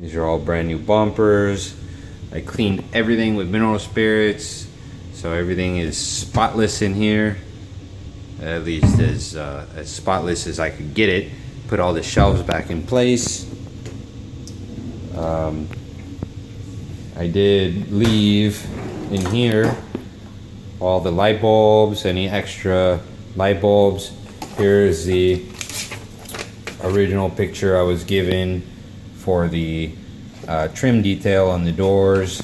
These are all brand new bumpers. I cleaned everything with mineral spirits, so everything is spotless in here. At least as spotless as I could get it. Put all the shelves back in place. I did leave in here all the light bulbs, any extra light bulbs. Here's the original picture I was given for the trim detail on the doors.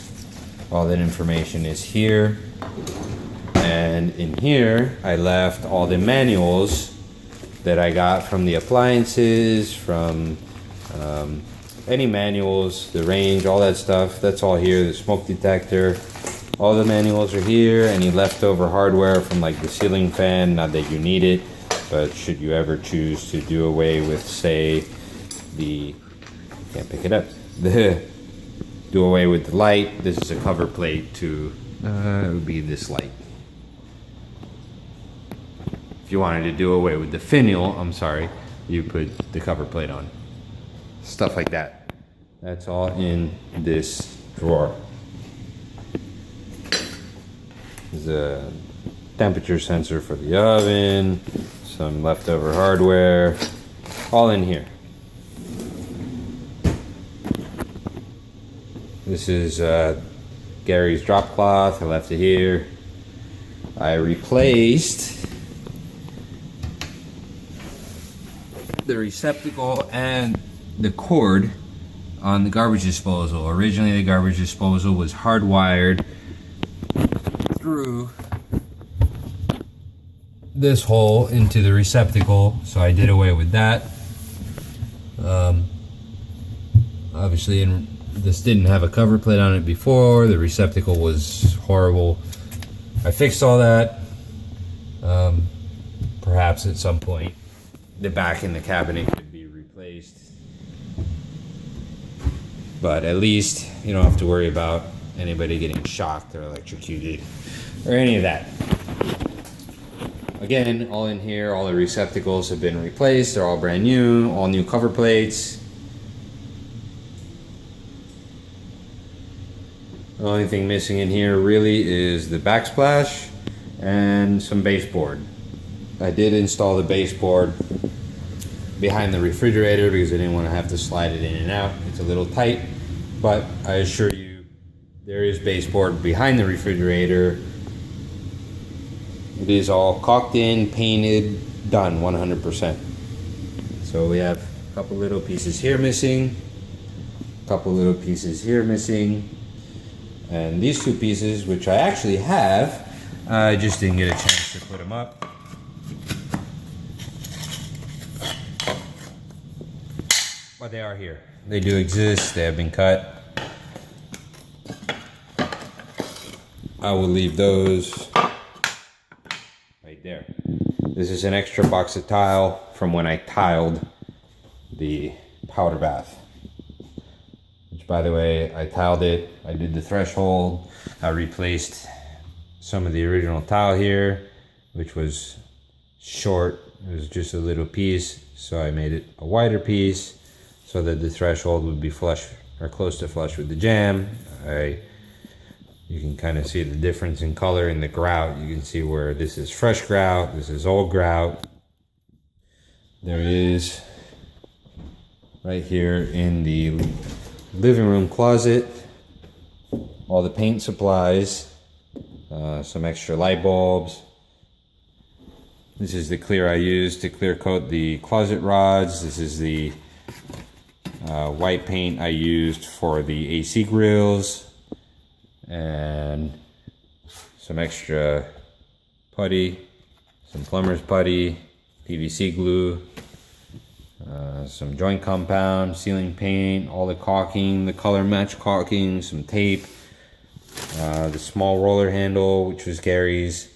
All that information is here. And in here, I left all the manuals that I got from the appliances, from any manuals, the range, all that stuff. That's all here. The smoke detector, all the manuals are here. Any leftover hardware from like the ceiling fan, not that you need it, but should you ever choose to do away with, say, the, can't pick it up, do away with the light. This is a cover plate to, it would be this light. If you wanted to do away with the finial, I'm sorry, you put the cover plate on. Stuff like that. That's all in this drawer. There's a temperature sensor for the oven, some leftover hardware, all in here. This is Gary's drop cloth. I left it here. I replaced the receptacle and the cord on the garbage disposal. Originally the garbage disposal was hardwired through this hole into the receptacle, so I did away with that. Obviously this didn't have a cover plate on it before. The receptacle was horrible. I fixed all that. Perhaps at some point the back in the cabinet could be replaced, but at least you don't have to worry about anybody getting shocked or electrocuted or any of that. Again, all in here, all the receptacles have been replaced. They're all brand new, all new cover plates. The only thing missing in here really is the backsplash and some baseboard. I did install the baseboard behind the refrigerator because I didn't want to have to slide it in and out. It's a little tight, but I assure you there is baseboard behind the refrigerator. It is all caulked in, painted, done 100%. So we have a couple little pieces here missing, a couple little pieces here missing, and these two pieces, which I actually have, I just didn't get a chance to put them up. But they are here. They do exist. They have been cut. I will leave those right there. This is an extra box of tile from when I tiled the powder bath. Which, by the way, I tiled it. I did the threshold. I replaced some of the original tile here, which was short. It was just a little piece, so I made it a wider piece, so that the threshold would be flush or close to flush with the jamb. You can kind of see the difference in color in the grout. You can see where this is fresh grout, this is old grout. There is right here in the living room closet all the paint supplies, some extra light bulbs. This is the clear I used to clear coat the closet rods. This is the white paint I used for the AC grills, and some extra putty, some plumber's putty, PVC glue, some joint compound, ceiling paint, all the caulking, the color match caulking, some tape, the small roller handle, which was Gary's,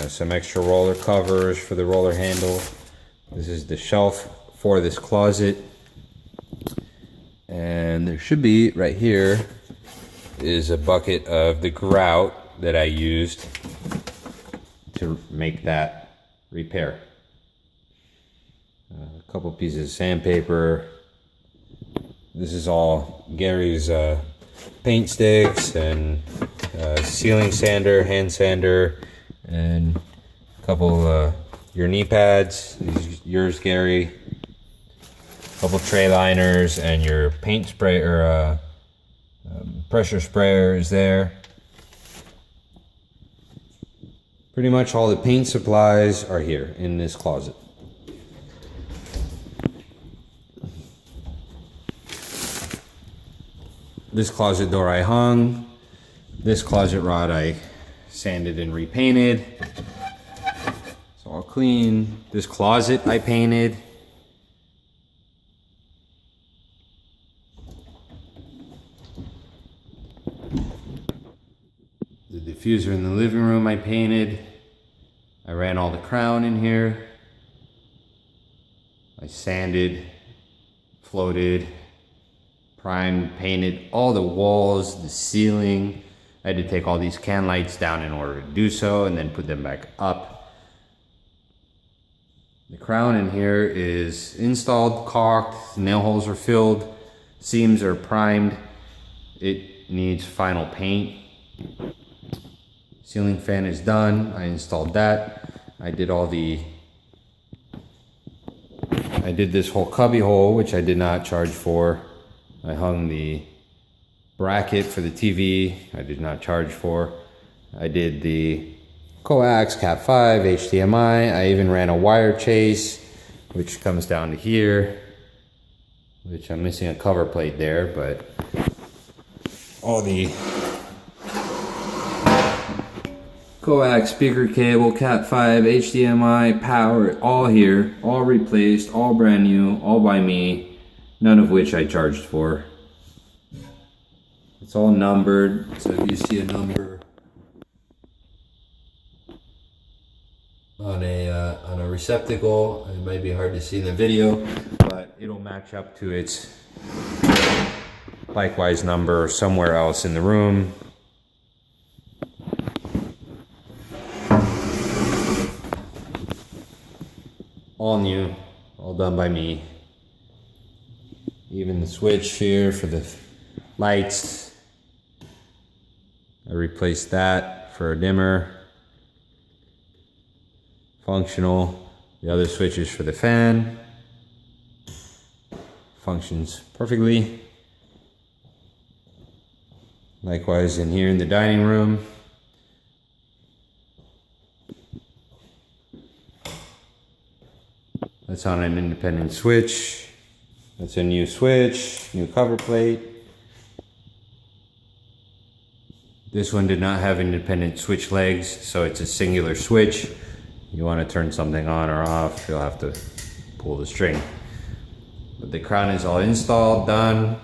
some extra roller covers for the roller handle. This is the shelf for this closet. And there should be, right here, is a bucket of the grout that I used to make that repair. A couple pieces of sandpaper, This is all Gary's paint sticks and ceiling sander, hand sander, and a couple your knee pads. Yours, Gary. A couple tray liners and your paint spray or pressure sprayer is there. Pretty much all the paint supplies are here in this closet. This closet door I hung. This closet rod I sanded and repainted. It's all clean. This closet I painted. The diffuser in the living room I painted. I ran all the crown in here. I sanded, floated, primed, painted all the walls, the ceiling. I had to take all these can lights down in order to do so and then put them back up. The crown in here is installed, caulked, nail holes are filled, seams are primed. It needs final paint. Ceiling fan is done. I installed that. I did this whole cubby hole, which I did not charge for. I hung the bracket for the TV. I did not charge for. I did the coax, Cat 5, HDMI. I even ran a wire chase, which comes down to here, which I'm missing a cover plate there, but all the coax, speaker cable, Cat 5, HDMI, power, all here, all replaced, all brand new, all by me, none of which I charged for. It's all numbered, so if you see a number on a receptacle, it might be hard to see in the video, but it'll match up to its likewise number somewhere else in the room. All new, all done by me. Even the switch here for the lights, I replaced that for a dimmer. Functional. The other switch is for the fan. Functions perfectly. Likewise in here in the dining room. That's on an independent switch. That's a new switch, new cover plate. This one did not have independent switch legs, so it's a singular switch. You want to turn something on or off, you'll have to pull the string. But the crown is all installed, done.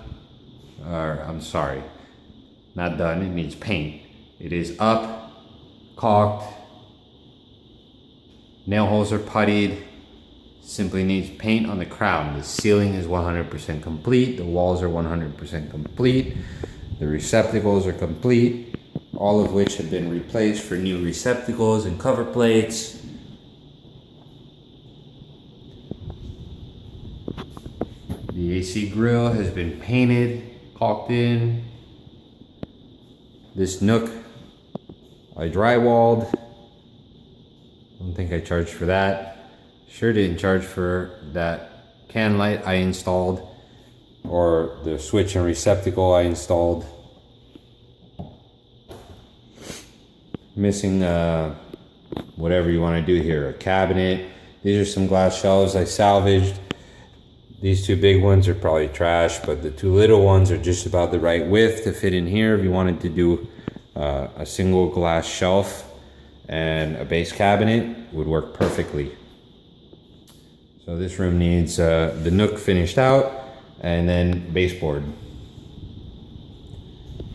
Or, I'm sorry, not done, it needs paint. It is up, caulked, nail holes are puttied. Simply needs paint on the crown. The ceiling is 100% complete. The walls are 100% complete. The receptacles are complete, all of which have been replaced for new receptacles and cover plates. The AC grill has been painted, caulked in. This nook I drywalled. Don't think I charged for that. Sure didn't charge for that can light I installed, or the switch and receptacle I installed. Missing whatever you want to do here, a cabinet. These are some glass shelves I salvaged. These two big ones are probably trash, but the two little ones are just about the right width to fit in here if you wanted to do a single glass shelf, and a base cabinet would work perfectly. So this room needs the nook finished out, and then baseboard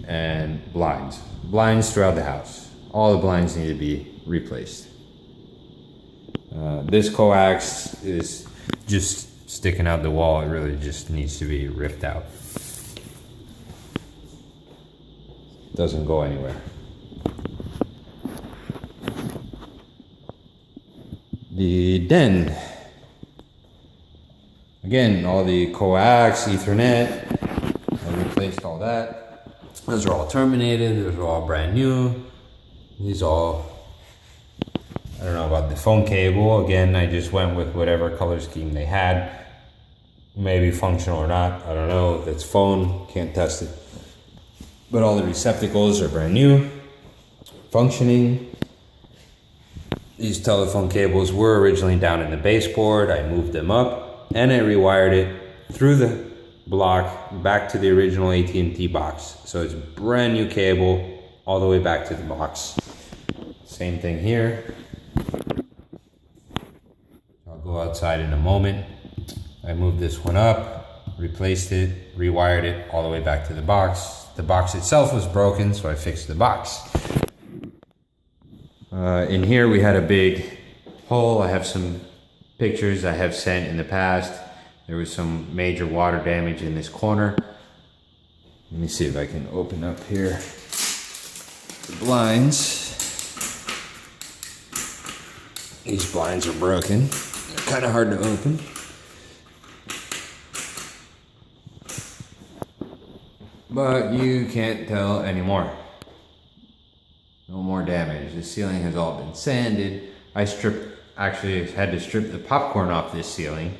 and blinds. Blinds throughout the house. All the blinds need to be replaced. This coax is just sticking out the wall. It really just needs to be ripped out. Doesn't go anywhere. The den. Again, all the coax, Ethernet, replaced all that. Those are all terminated. Those are all brand new. These all, I don't know about the phone cable. Again, I just went with whatever color scheme they had. Maybe functional or not, I don't know. That's phone, can't test it. But all the receptacles are brand new, functioning. These telephone cables were originally down in the baseboard. I moved them up and I rewired it through the block back to the original AT&T box. So it's brand new cable all the way back to the box. Same thing here. I'll go outside in a moment. I moved this one up, replaced it, rewired it all the way back to the box. The box itself was broken, so I fixed the box. In here we had a big hole. I have some pictures I have sent in the past. There was some major water damage in this corner. Let me see if I can open up here the blinds. These blinds are broken. They're kind of hard to open. But you can't tell anymore. No more damage. The ceiling has all been sanded. Actually had to strip the popcorn off this ceiling.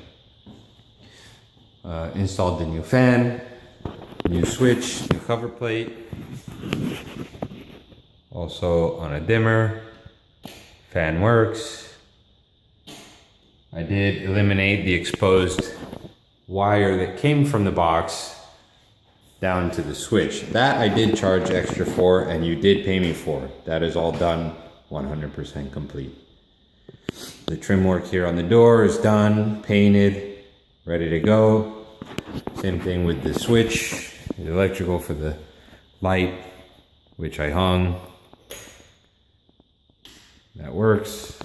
Installed the new fan, new switch, new cover plate. Also on a dimmer. Fan works. I did eliminate the exposed wire that came from the box down to the switch. That I did charge extra for, and you did pay me for. That is all done, 100% complete. The trim work here on the door is done, painted, ready to go. Same thing with the switch, the electrical for the light, which I hung. That works.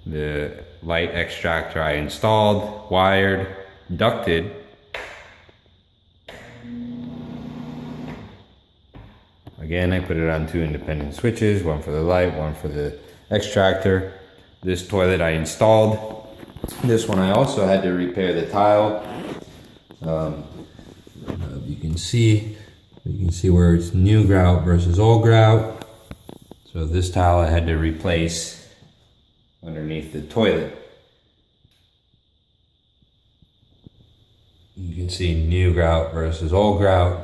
The light extractor I installed, wired, ducted. Again, I put it on 2 independent switches, one for the light, one for the extractor. This toilet I installed. This one I also had to repair the tile. You can see where it's new grout versus old grout. So this tile I had to replace underneath the toilet. You can see new grout versus old grout.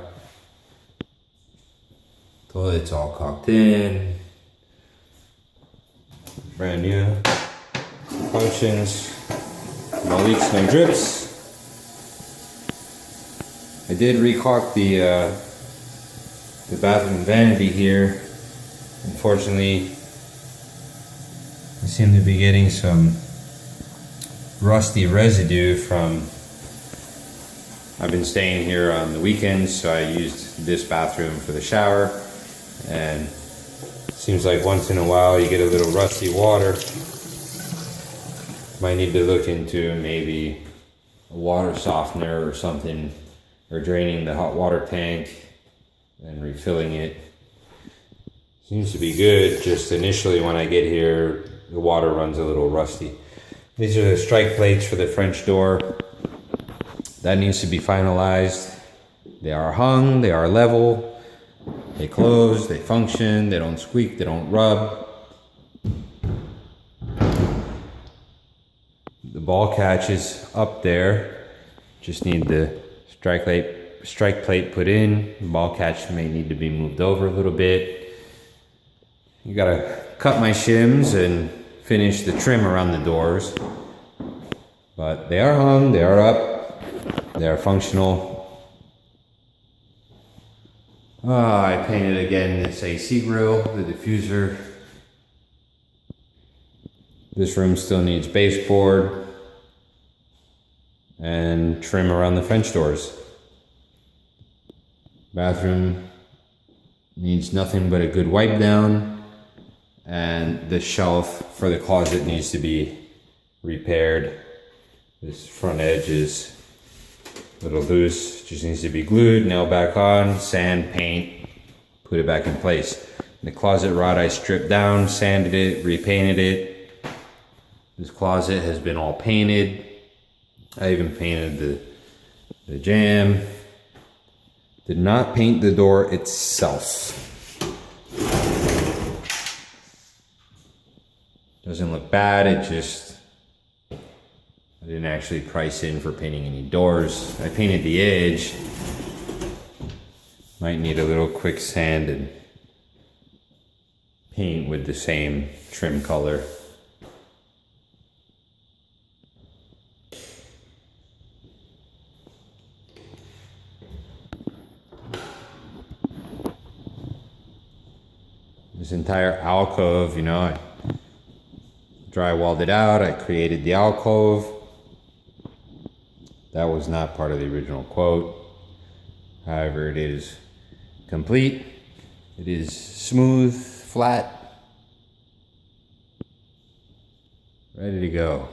Toilet's all caulked in, brand new, functions, no leaks, no drips. I did recaulk the bathroom vanity here. Unfortunately, I seem to be getting some rusty residue from, I've been staying here on the weekends, so I used this bathroom for the shower. And it seems like once in a while you get a little rusty water. Might need to look into maybe a water softener or something, or draining the hot water tank and refilling it. Seems to be good, just initially when I get here the water runs a little rusty. These are the strike plates for the French door. That needs to be finalized. They are hung, they are level. They close, they function, they don't squeak, they don't rub. The ball catch is up there. Just need the strike plate put in. The ball catch may need to be moved over a little bit. You gotta cut my shims and finish the trim around the doors. But they are hung, they are up, they are functional. I painted again this AC grill, the diffuser. This room still needs baseboard and trim around the French doors. Bathroom needs nothing but a good wipe down, and the shelf for the closet needs to be repaired. This front edge is a little loose, just needs to be glued, nailed back on, sand, paint, put it back in place. The closet rod I stripped down, sanded it, repainted it. This closet has been all painted. I even painted the jamb. Did not paint the door itself. Doesn't look bad, it just, I didn't actually price in for painting any doors. I painted the edge. Might need a little quick sand and paint with the same trim color. This entire alcove, you know, I drywalled it out, I created the alcove. That was not part of the original quote. However, it is complete. It is smooth, flat, ready to go.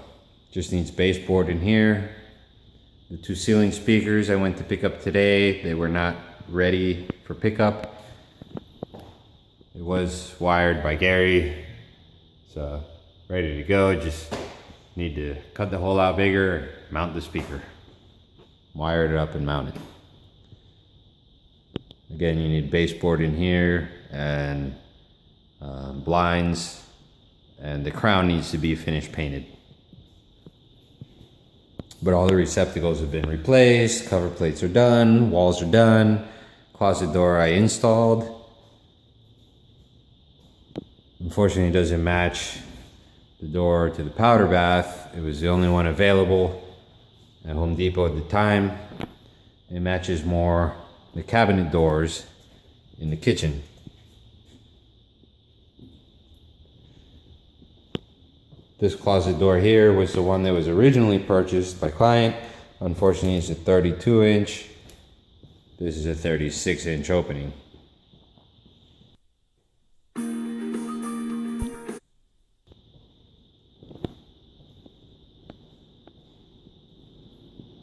Just needs baseboard in here. The 2 ceiling speakers I went to pick up today, they were not ready for pickup. It was wired by Gary, so ready to go. Just need to cut the hole out bigger, mount the speaker. Wire it up and mount it. Again, you need baseboard in here and blinds, and the crown needs to be finished painted. But all the receptacles have been replaced, cover plates are done, walls are done, closet door I installed. Unfortunately, it doesn't match the door to the powder bath. It was the only one available at Home Depot at the time. It matches more the cabinet doors in the kitchen. This closet door here was the one that was originally purchased by client. Unfortunately, it's a 32 inch. This is a 36 inch opening.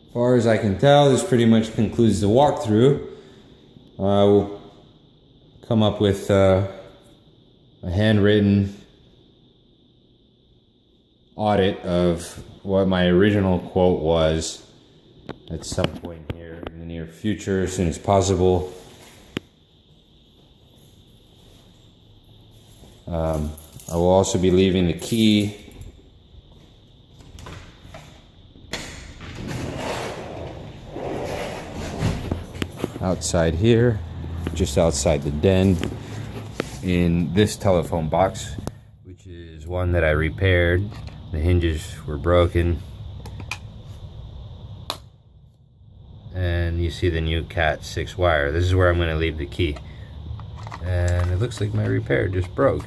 As far as I can tell, this pretty much concludes the walkthrough. I will come up with a handwritten audit of what my original quote was at some point here in the near future, as soon as possible. I will also be leaving the key outside here, just outside the den, in this telephone box, which is one that I repaired. The hinges were broken, and you see the new Cat 6 wire. This is where I'm going to leave the key, and it looks like my repair just broke,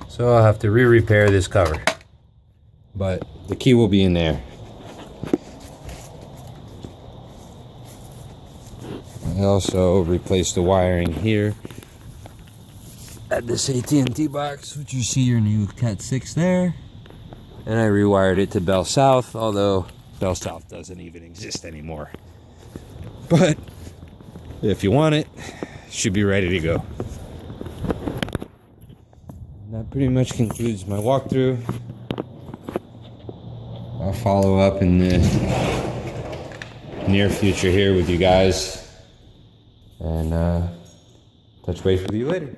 so I'll have to re-repair this cover, but the key will be in there. I also replaced the wiring here at this AT&T box, which you see your new Cat 6 there. And I rewired it to Bell South, although Bell South doesn't even exist anymore. But if you want it, it should be ready to go. And that pretty much concludes my walkthrough. I'll follow up in the near future here with you guys, and touch base with you later.